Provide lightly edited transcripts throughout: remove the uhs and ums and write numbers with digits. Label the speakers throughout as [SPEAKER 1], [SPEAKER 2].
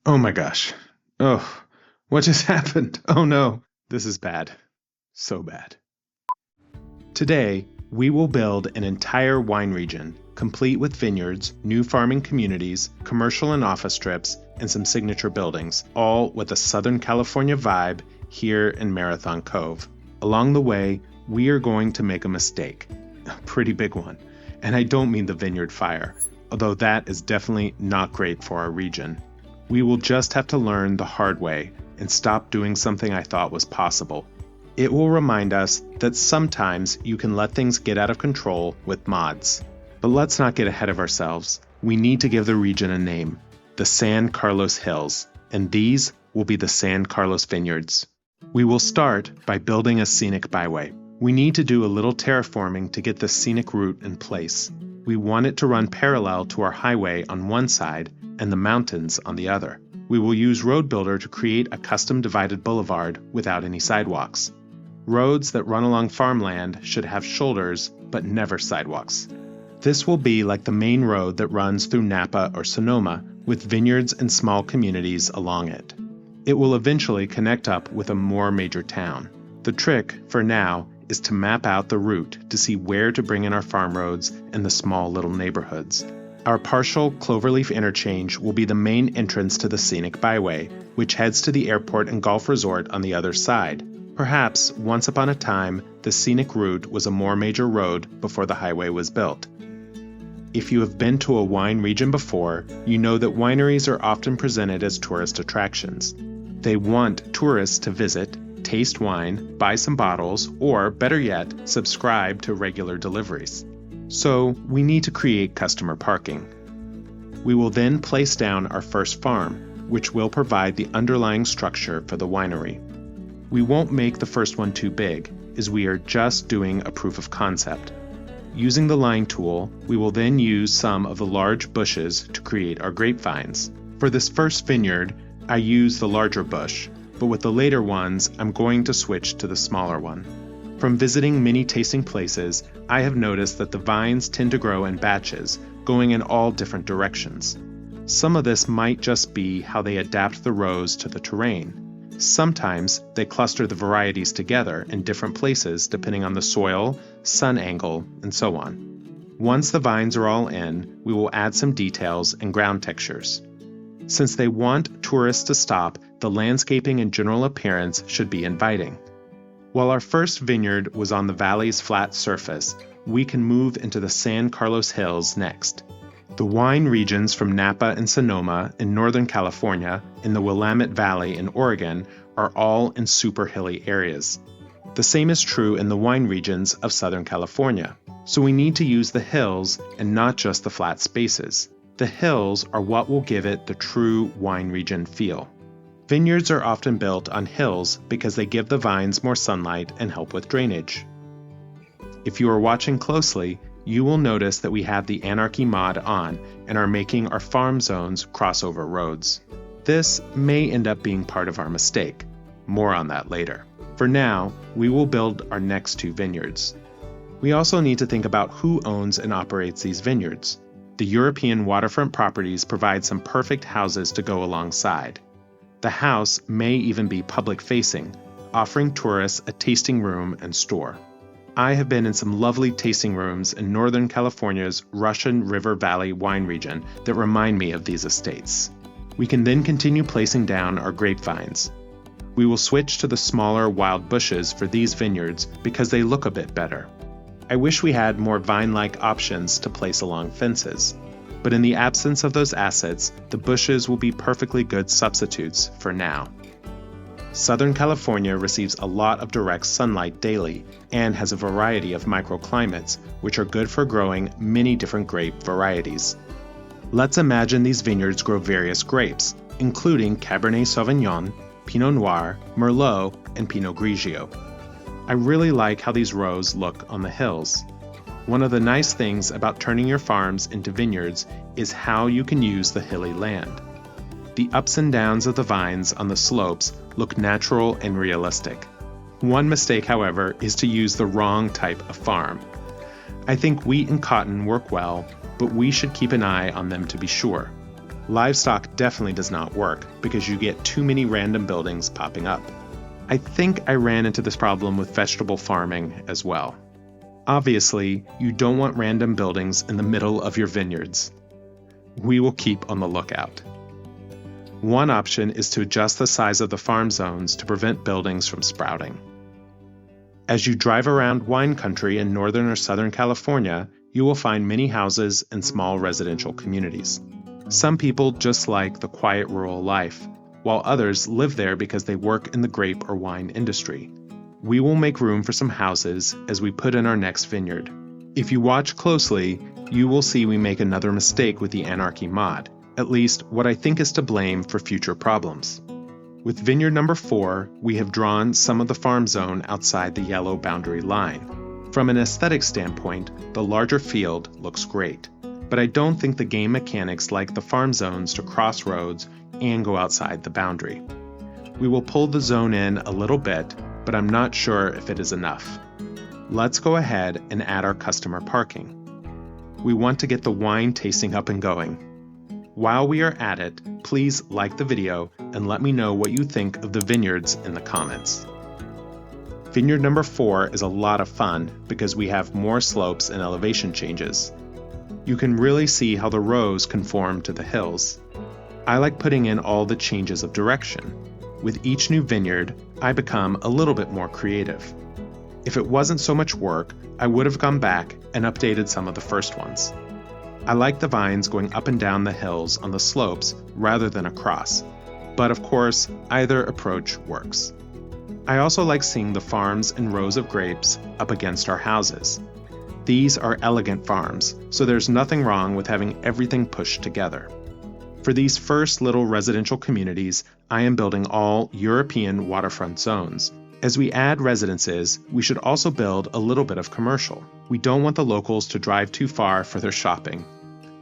[SPEAKER 1] Oh my gosh. Oh, what just happened? Oh no, this is bad. So bad. Today, we will build an entire wine region, complete with vineyards, new farming communities, commercial and office strips, and some signature buildings, all with a Southern California vibe here in Marathon Cove. Along the way, we are going to make a mistake. A pretty big one. And I don't mean the vineyard fire, although that is definitely not great for our region. We will just have to learn the hard way and stop doing something I thought was possible. It will remind us that sometimes you can let things get out of control with mods. But let's not get ahead of ourselves. We need to give the region a name, the San Carlos Hills, and these will be the San Carlos Vineyards. We will start by building a scenic byway. We need to do a little terraforming to get the scenic route in place. We want it to run parallel to our highway on one side and the mountains on the other. We will use Road Builder to create a custom divided boulevard without any sidewalks. Roads that run along farmland should have shoulders, but never sidewalks. This will be like the main road that runs through Napa or Sonoma, with vineyards and small communities along it. It will eventually connect up with a more major town. The trick, for now, is to map out the route to see where to bring in our farm roads and the small little neighborhoods. Our partial Cloverleaf interchange will be the main entrance to the Scenic Byway, which heads to the airport and golf resort on the other side. Perhaps, once upon a time, the scenic route was a more major road before the highway was built. If you have been to a wine region before, you know that wineries are often presented as tourist attractions. They want tourists to visit, taste wine, buy some bottles, or, better yet, subscribe to regular deliveries. So, we need to create customer parking. We will then place down our first farm, which will provide the underlying structure for the winery. We won't make the first one too big, as we are just doing a proof of concept. Using the line tool, we will then use some of the large bushes to create our grapevines. For this first vineyard, I use the larger bush, but with the later ones, I'm going to switch to the smaller one. From visiting many tasting places, I have noticed that the vines tend to grow in batches, going in all different directions. Some of this might just be how they adapt the rows to the terrain. Sometimes they cluster the varieties together in different places depending on the soil, sun angle, and so on. Once the vines are all in, we will add some details and ground textures. Since they want tourists to stop, the landscaping and general appearance should be inviting. While our first vineyard was on the valley's flat surface, we can move into the San Carlos Hills next. The wine regions from Napa and Sonoma in Northern California and the Willamette Valley in Oregon are all in super hilly areas. The same is true in the wine regions of Southern California. So we need to use the hills and not just the flat spaces. The hills are what will give it the true wine region feel. Vineyards are often built on hills because they give the vines more sunlight and help with drainage. If you are watching closely, you will notice that we have the Anarchy mod on and are making our farm zones crossover roads. This may end up being part of our mistake. More on that later. For now, we will build our next two vineyards. We also need to think about who owns and operates these vineyards. The European waterfront properties provide some perfect houses to go alongside. The house may even be public-facing, offering tourists a tasting room and store. I have been in some lovely tasting rooms in Northern California's Russian River Valley wine region that remind me of these estates. We can then continue placing down our grapevines. We will switch to the smaller wild bushes for these vineyards because they look a bit better. I wish we had more vine-like options to place along fences, but in the absence of those assets, the bushes will be perfectly good substitutes for now. Southern California receives a lot of direct sunlight daily and has a variety of microclimates, which are good for growing many different grape varieties. Let's imagine these vineyards grow various grapes, including Cabernet Sauvignon, Pinot Noir, Merlot, and Pinot Grigio. I really like how these rows look on the hills. One of the nice things about turning your farms into vineyards is how you can use the hilly land. The ups and downs of the vines on the slopes look natural and realistic. One mistake, however, is to use the wrong type of farm. I think wheat and cotton work well, but we should keep an eye on them to be sure. Livestock definitely does not work because you get too many random buildings popping up. I think I ran into this problem with vegetable farming as well. Obviously, you don't want random buildings in the middle of your vineyards. We will keep on the lookout. One option is to adjust the size of the farm zones to prevent buildings from sprouting. As you drive around wine country in northern or southern California, you will find many houses and small residential communities. Some people just like the quiet rural life, while others live there because they work in the grape or wine industry. We will make room for some houses as we put in our next vineyard. If you watch closely, you will see we make another mistake with the Anarchy mod, at least what I think is to blame for future problems. With vineyard number 4, we have drawn some of the farm zone outside the yellow boundary line. From an aesthetic standpoint, the larger field looks great, but I don't think the game mechanics like the farm zones to cross roads and go outside the boundary. We will pull the zone in a little bit, but I'm not sure if it is enough. Let's go ahead and add our customer parking. We want to get the wine tasting up and going. While we are at it, please like the video and let me know what you think of the vineyards in the comments. Vineyard number 4 is a lot of fun because we have more slopes and elevation changes. You can really see how the rows conform to the hills. I like putting in all the changes of direction. With each new vineyard, I become a little bit more creative. If it wasn't so much work, I would have gone back and updated some of the first ones. I like the vines going up and down the hills on the slopes rather than across, but of course, either approach works. I also like seeing the farms and rows of grapes up against our houses. These are elegant farms, so there's nothing wrong with having everything pushed together. For these first little residential communities, I am building all European waterfront zones. As we add residences, we should also build a little bit of commercial. We don't want the locals to drive too far for their shopping.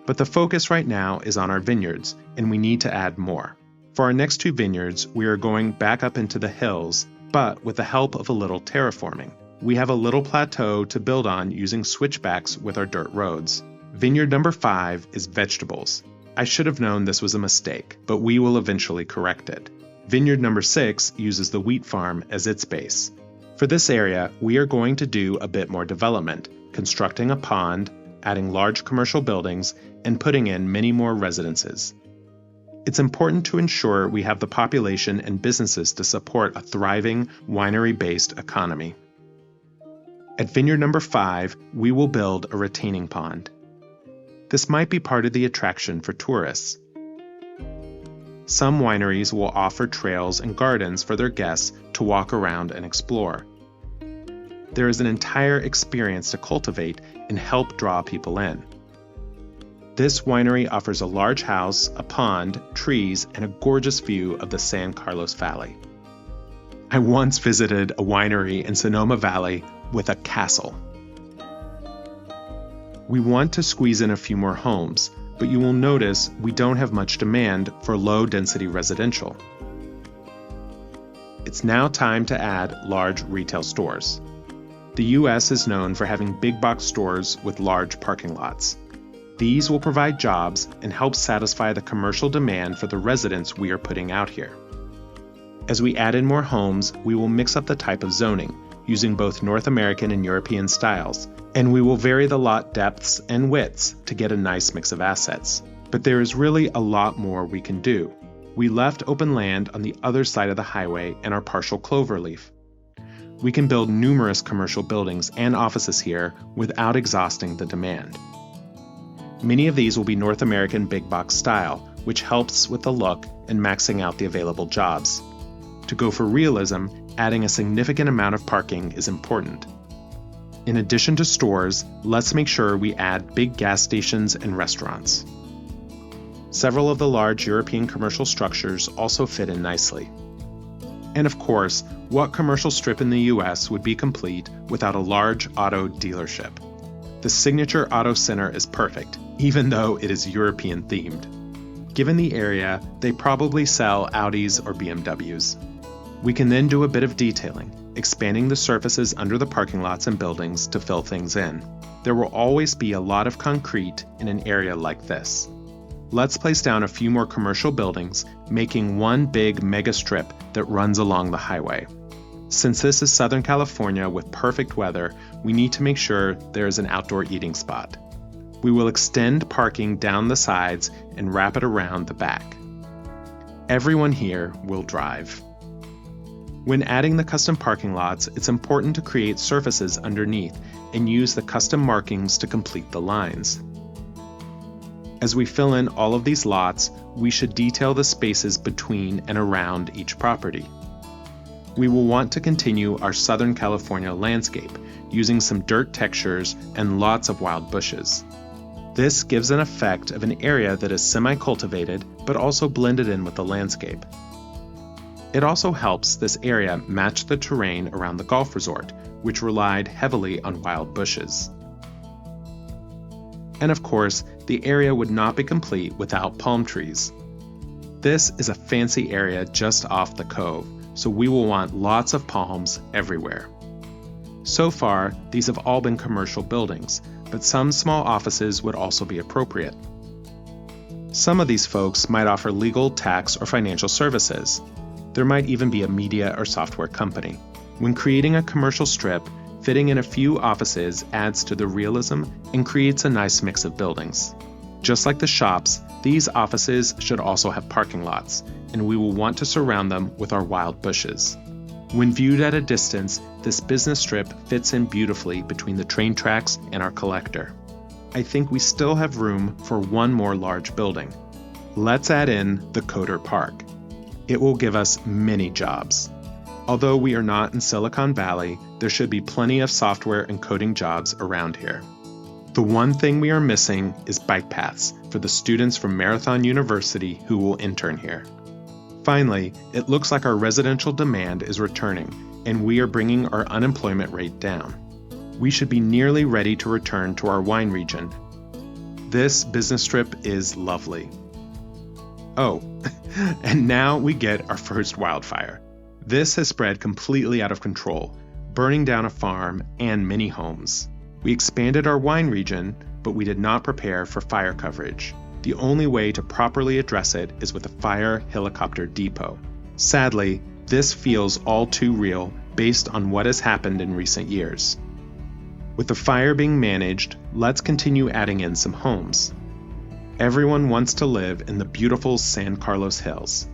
[SPEAKER 1] But the focus right now is on our vineyards, and we need to add more. For our next 2 vineyards, we are going back up into the hills, but with the help of a little terraforming. We have a little plateau to build on using switchbacks with our dirt roads. Vineyard number 5 is vegetables. I should have known this was a mistake, but we will eventually correct it. Vineyard number 6 uses the wheat farm as its base. For this area, we are going to do a bit more development, constructing a pond, adding large commercial buildings, and putting in many more residences. It's important to ensure we have the population and businesses to support a thriving, winery-based economy. At Vineyard number 5, we will build a retaining pond. This might be part of the attraction for tourists. Some wineries will offer trails and gardens for their guests to walk around and explore. There is an entire experience to cultivate and help draw people in. This winery offers a large house, a pond, trees, and a gorgeous view of the San Carlos Valley. I once visited a winery in Sonoma Valley with a castle. We want to squeeze in a few more homes, but you will notice we don't have much demand for low-density residential. It's now time to add large retail stores. The U.S. is known for having big box stores with large parking lots. These will provide jobs and help satisfy the commercial demand for the residents we are putting out here. As we add in more homes, we will mix up the type of zoning, using both North American and European styles, and we will vary the lot depths and widths to get a nice mix of assets. But there is really a lot more we can do. We left open land on the other side of the highway and our partial cloverleaf. We can build numerous commercial buildings and offices here without exhausting the demand. Many of these will be North American big box style, which helps with the look and maxing out the available jobs. To go for realism, adding a significant amount of parking is important. In addition to stores, let's make sure we add big gas stations and restaurants. Several of the large European commercial structures also fit in nicely. And of course, what commercial strip in the US would be complete without a large auto dealership? The Signature Auto Center is perfect, even though it is European themed. Given the area, they probably sell Audis or BMWs. We can then do a bit of detailing, expanding the surfaces under the parking lots and buildings to fill things in. There will always be a lot of concrete in an area like this. Let's place down a few more commercial buildings, making one big mega strip that runs along the highway. Since this is Southern California with perfect weather, we need to make sure there is an outdoor eating spot. We will extend parking down the sides and wrap it around the back. Everyone here will drive. When adding the custom parking lots, it's important to create surfaces underneath and use the custom markings to complete the lines. As we fill in all of these lots, we should detail the spaces between and around each property. We will want to continue our Southern California landscape, using some dirt textures and lots of wild bushes. This gives an effect of an area that is semi-cultivated, but also blended in with the landscape. It also helps this area match the terrain around the golf resort, which relied heavily on wild bushes. And of course, the area would not be complete without palm trees. This is a fancy area just off the cove, so we will want lots of palms everywhere. So far, these have all been commercial buildings, but some small offices would also be appropriate. Some of these folks might offer legal, tax, or financial services. There might even be a media or software company. When creating a commercial strip, fitting in a few offices adds to the realism and creates a nice mix of buildings. Just like the shops, these offices should also have parking lots, and we will want to surround them with our wild bushes. When viewed at a distance, this business strip fits in beautifully between the train tracks and our collector. I think we still have room for one more large building. Let's add in the Coder Park. It will give us many jobs. Although we are not in Silicon Valley, there should be plenty of software and coding jobs around here. The one thing we are missing is bike paths for the students from Marathon University who will intern here. Finally, it looks like our residential demand is returning, and we are bringing our unemployment rate down. We should be nearly ready to return to our wine region. This business strip is lovely. Oh, and now we get our first wildfire. This has spread completely out of control, burning down a farm and many homes. We expanded our wine region, but we did not prepare for fire coverage. The only way to properly address it is with a fire helicopter depot. Sadly, this feels all too real based on what has happened in recent years. With the fire being managed, let's continue adding in some homes. Everyone wants to live in the beautiful San Carlos Hills.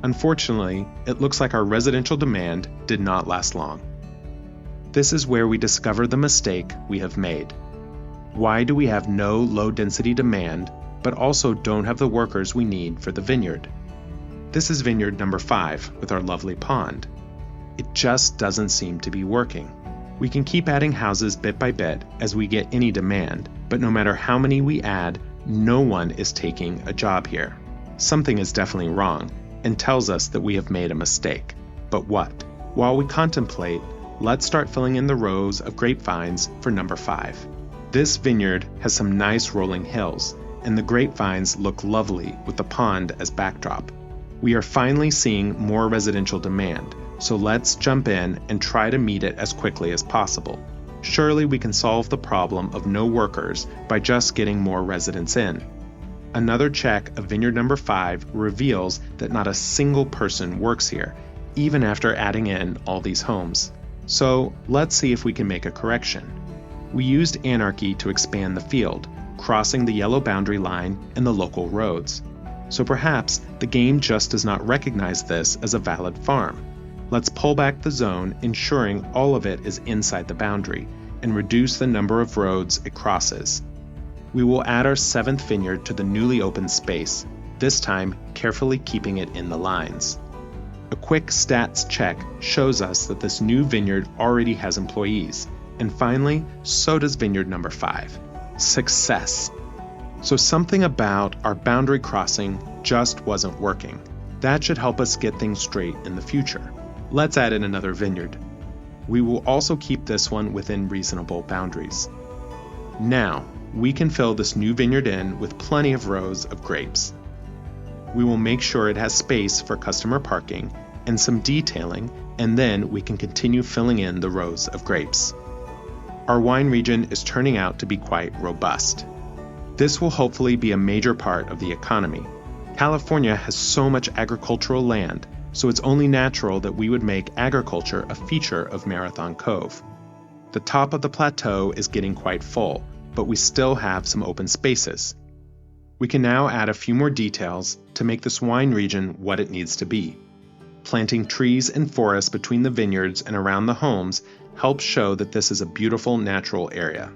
[SPEAKER 1] Unfortunately, it looks like our residential demand did not last long. This is where we discover the mistake we have made. Why do we have no low-density demand, but also don't have the workers we need for the vineyard? This is vineyard number 5 with our lovely pond. It just doesn't seem to be working. We can keep adding houses bit by bit as we get any demand, but no matter how many we add, no one is taking a job here. Something is definitely wrong and tells us that we have made a mistake. But what? While we contemplate, let's start filling in the rows of grapevines for number 5. This vineyard has some nice rolling hills, and the grapevines look lovely with the pond as backdrop. We are finally seeing more residential demand, so let's jump in and try to meet it as quickly as possible. Surely we can solve the problem of no workers by just getting more residents in. Another check of vineyard number 5 reveals that not a single person works here, even after adding in all these homes. So let's see if we can make a correction. We used anarchy to expand the field, crossing the yellow boundary line and the local roads. So perhaps the game just does not recognize this as a valid farm. Let's pull back the zone, ensuring all of it is inside the boundary, and reduce the number of roads it crosses. We will add our 7th vineyard to the newly opened space, this time carefully keeping it in the lines. A quick stats check shows us that this new vineyard already has employees, and finally, so does vineyard number 5. Success! So something about our boundary crossing just wasn't working. That should help us get things straight in the future. Let's add in another vineyard. We will also keep this one within reasonable boundaries. Now, we can fill this new vineyard in with plenty of rows of grapes. We will make sure it has space for customer parking and some detailing, and then we can continue filling in the rows of grapes. Our wine region is turning out to be quite robust. This will hopefully be a major part of the economy. California has so much agricultural land, so it's only natural that we would make agriculture a feature of Marathon Cove. The top of the plateau is getting quite full, but we still have some open spaces. We can now add a few more details to make this wine region what it needs to be. Planting trees and forests between the vineyards and around the homes helps show that this is a beautiful natural area.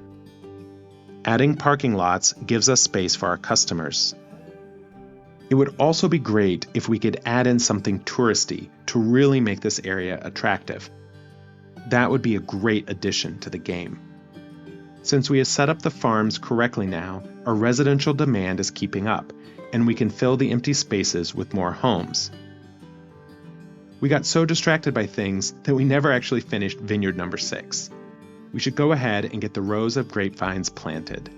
[SPEAKER 1] Adding parking lots gives us space for our customers. It would also be great if we could add in something touristy to really make this area attractive. That would be a great addition to the game. Since we have set up the farms correctly now, our residential demand is keeping up, and we can fill the empty spaces with more homes. We got so distracted by things that we never actually finished Vineyard number 6. We should go ahead and get the rows of grapevines planted.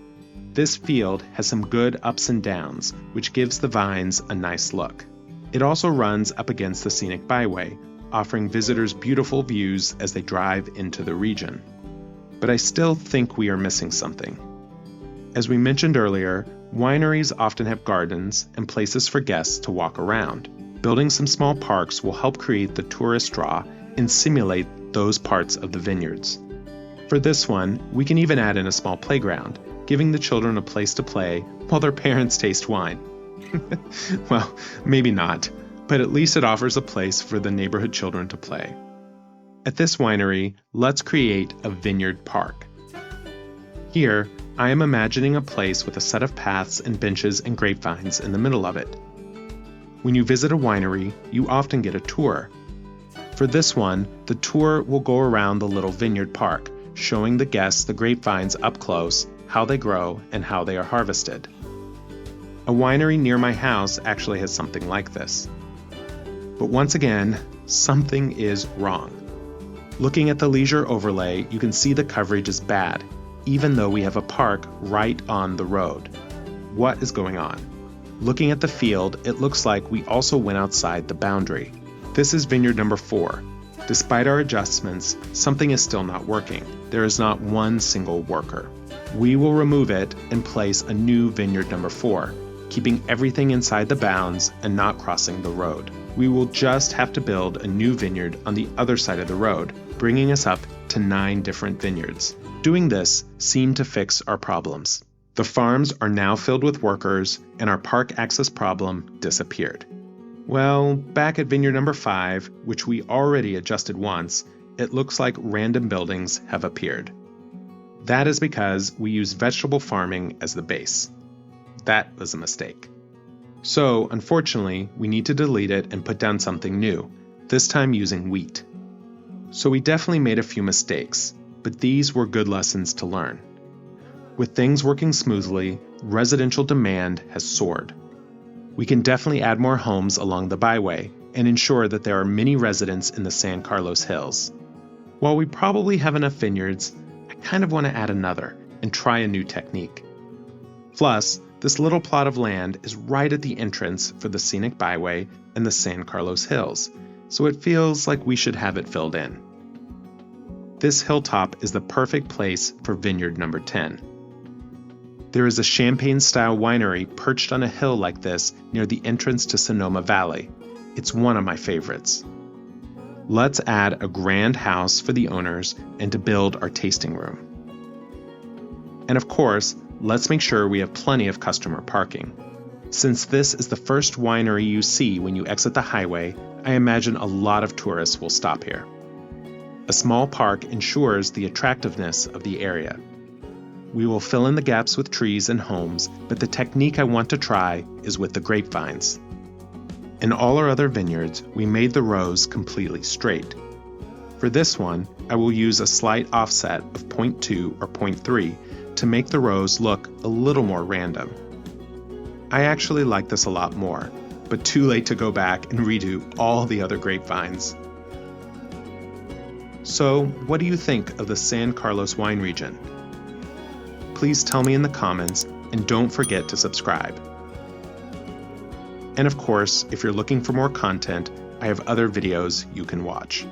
[SPEAKER 1] This field has some good ups and downs, which gives the vines a nice look. It also runs up against the Scenic Byway, offering visitors beautiful views as they drive into the region. But I still think we are missing something. As we mentioned earlier, wineries often have gardens and places for guests to walk around. Building some small parks will help create the tourist draw and simulate those parts of the vineyards. For this one, we can even add in a small playground, giving the children a place to play while their parents taste wine. Well, maybe not, but at least it offers a place for the neighborhood children to play. At this winery, let's create a vineyard park. Here, I am imagining a place with a set of paths and benches and grapevines in the middle of it. When you visit a winery, you often get a tour. For this one, the tour will go around the little vineyard park, showing the guests the grapevines up close, how they grow, and how they are harvested. A winery near my house actually has something like this. But once again, something is wrong. Looking at the leisure overlay, you can see the coverage is bad, even though we have a park right on the road. What is going on? Looking at the field, it looks like we also went outside the boundary. This is Vineyard number 4. Despite our adjustments, something is still not working. There is not one single worker. We will remove it and place a new Vineyard number 4, keeping everything inside the bounds and not crossing the road. We will just have to build a new vineyard on the other side of the road, bringing us up to 9 different vineyards. Doing this seemed to fix our problems. The farms are now filled with workers, and our park access problem disappeared. Well, back at Vineyard number 5, which we already adjusted once, it looks like random buildings have appeared. That is because we use vegetable farming as the base. That was a mistake. So, unfortunately, we need to delete it and put down something new, this time using wheat. So we definitely made a few mistakes, but these were good lessons to learn. With things working smoothly, residential demand has soared. We can definitely add more homes along the byway and ensure that there are many residents in the San Carlos Hills. While we probably have enough vineyards, I kind of want to add another and try a new technique. Plus, this little plot of land is right at the entrance for the Scenic Byway and the San Carlos Hills, so it feels like we should have it filled in. This hilltop is the perfect place for Vineyard number 10. There is a Champagne-style winery perched on a hill like this near the entrance to Sonoma Valley. It's one of my favorites. Let's add a grand house for the owners and to build our tasting room. And of course, let's make sure we have plenty of customer parking. Since this is the first winery you see when you exit the highway, I imagine a lot of tourists will stop here. A small park ensures the attractiveness of the area. We will fill in the gaps with trees and homes, but the technique I want to try is with the grapevines. In all our other vineyards, we made the rows completely straight. For this one, I will use a slight offset of 0.2 or 0.3 to make the rows look a little more random. I actually like this a lot more, but too late to go back and redo all the other grapevines. So, what do you think of the San Carlos wine region? Please tell me in the comments, and don't forget to subscribe. And of course, if you're looking for more content, I have other videos you can watch.